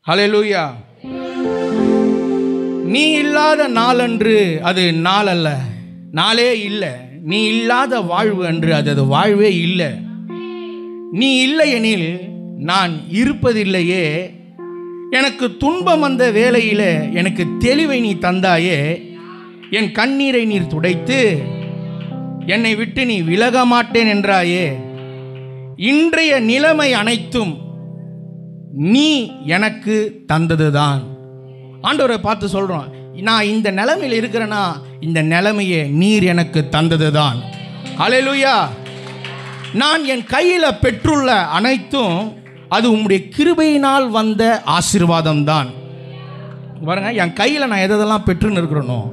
ஹல்லேலூயா. நீ இல்லாத நாளன்று அது நாள் அல்ல, நாளே இல்லை. நீ இல்லாத வாழ்வு அன்று அது வாழ்வே இல்லை. நீ இல்லை எனில் நான் இருப்பதில்லையே. எனக்கு துன்பம் வந்த வேளையில் எனக்கு தெளிவை நீ தந்தாயே. என் கண்ணீரை நீர் துடைத்து என்னை விட்டு நீ விலக மாட்டேன் என்றாயே. இன்றைய நிலைமை அனைத்தும் நீ எனக்கு தந்ததுதான். ஆண்டவரை பார்த்து சொல்கிறோம், நான் இந்த நிலைமையில் இருக்கிறேன்னா இந்த நிலைமையை நீர் எனக்கு தந்ததுதான். ஹல்லேலூயா. நான் என் கையில் பெற்றுள்ள அனைத்தும் அது உம்முடைய கிருபையினால் வந்த ஆசீர்வாதம் தான். பாருங்க, என் கையில் நான் எதெல்லாம் பெற்றுன்னு இருக்கிறேனோ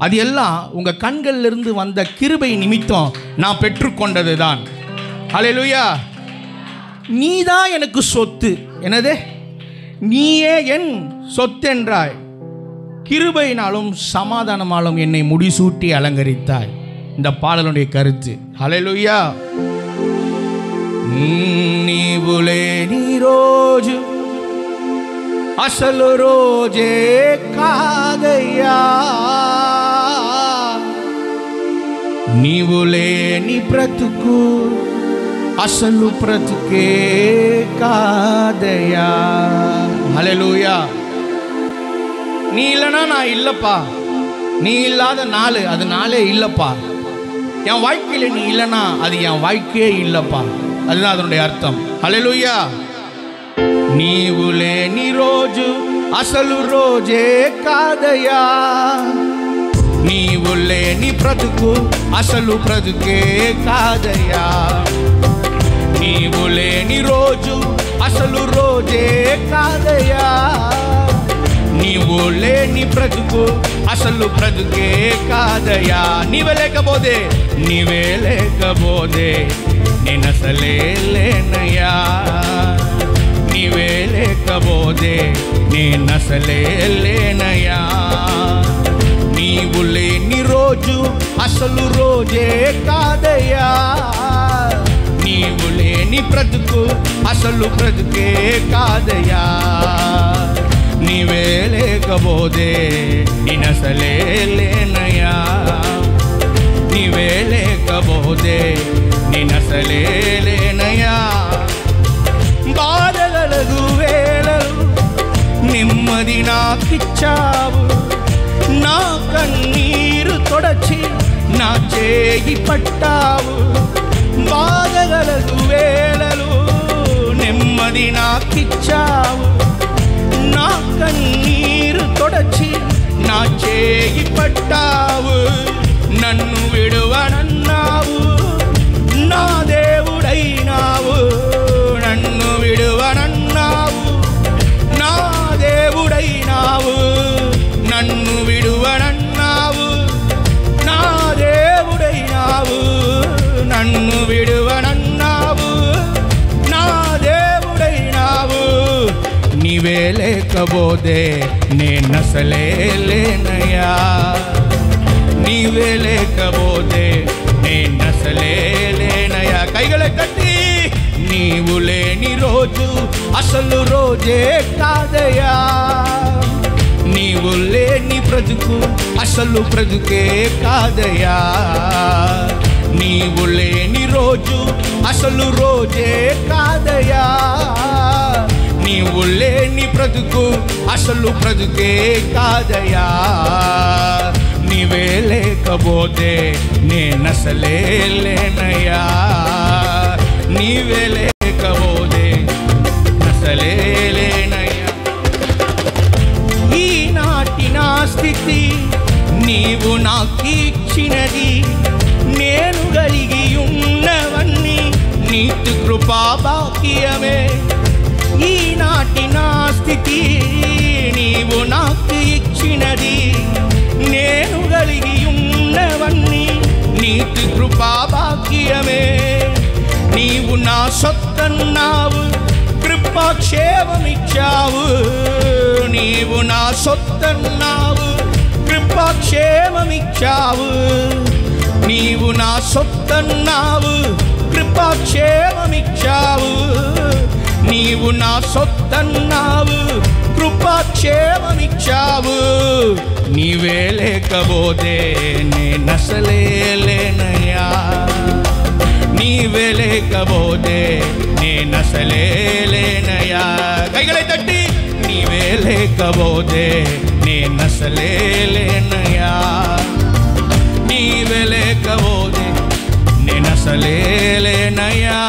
அது எல்லாம் உங்கள் கண்களிலிருந்து வந்த கிருபை நிமித்தம் நான் பெற்றுக்கொண்டது தான். ஹல்லேலூயா. நீ தான் எனக்கு சொத்து. என்னது? நீயே என் சொத்து என்றாய். கிருபையினாலும் சமாதானமாலும் என்னை முடிசூட்டி அலங்கரித்தாய். இந்த பாடலுடைய கருத்து. హల్లెలూయా. నీవులే నీ రోజు అసలు రోజే కాదయ్యా. నీవులే నీ బ్రతుకు అసలు బ్రతుకే కాదయ్యా. హల్లెలూయా. நீ இல்லைனா நான் இல்லைப்பா. நீ இல்லாத நாள் அது நாளே இல்லைப்பா. என் வாழ்க்கையில் நீ இல்லைனா அது என் வாழ்க்கையே இல்லைப்பா. அதுதான் அதனுடைய அர்த்தம். హల్లెలూయా. నీవు లేని రోజు అసలు రోజే కాదయ్యా. నీవు లేని బ్రతుకు అసలు బ్రతుకే కాదయ్యా. నీవు లేని రోజు అసలు రోజే కాదయ్యా. నీవు లేని బ్రతుకు అసలు బ్రతుకే కాదయ్యా. నీవే లేకపోతే నేను అసలే లేనయ్యా. నీవే లేకపోతే నేను అసలే లేనయ్యా. నీవు లేని రోజు అసలు రోజే కాదయ్యా. నీవు లేని బ్రతుకు అసలు బ్రతుకే కాదయ్యా. నీవే లేకపోతే నేను అసలే లేనయ్యా. నీవే లేకపోతే నేను అసలే లేనయ్యా. బాధలకు వేళలు నెమ్మది నాకిచ్చావు. నా కన్నీరు తొడచి నా చేయి పట్టావు. బాధలకు వేళలు నెమ్మది నాకిచ్చావు. నా కన్నీరు తొడచి నా చేయి పట్టావు. నన్ను విడువనన్నావు, నా దేవుడైనావు. నన్ను విడువనన్నావు, నా దేవుడైనావు. నన్ను విడువనన్నావు, నా దేవుడైనావు. నన్ను విడువనన్నావు, నా దేవుడైనావు. నీవే లేకపోతే నేనసలే లేనయ్యా. నీవే లేకపోతే నేనసలే లేనయ్యా. కైగలే కట్టి నీవు లేని రోజు అసలు రోజే కాదయ్యా. నీవు లేని బ్రతుకు అసలు బ్రతుకే కాదయ్యా. నీవు లేని రోజు అసలు రోజే కాదయ్యా. నీవు లేని బ్రతుకు అసలు బ్రతుకే కాదయ్యా. నీవే లేకపోతే నేనసలే లేనయ్యా. నీవే లేకపోతే అసలే లేనయ్యా. ఈనాటి నా స్థితి నీవు నాకిచ్చినది. నేను కలిగి ఉన్నవన్నీ నీతి కృపా భాగ్యమే. ఈనాటి నా స్థితి నీవు నాకు ఇచ్చినది. నేను కలిగి ఉన్నవన్నీ నీతి కృపా భాగ్యమే. నీవు నా సొత్తన్నావు, కృపాక్షేమమిచ్చావు. నీవు నా సొత్తన్నావు, కృపాక్షేమమిచ్చావు. నీవు నా సొత్తన్నావు, కృపాక్షేమమిచ్చావు. నీవు నా సొత్తన్నావు, వచ్చావు, నీవే లేకపోతే నేనసలే లేనయ్యా, నీవే లేకపోతే నేనసలే లేనయ్యా. కైகளை తట్టి నీవే లేకపోతే నేనసలే లేనయ్యా, నీవే లేకపోతే నేనసలే లేనయ్యా.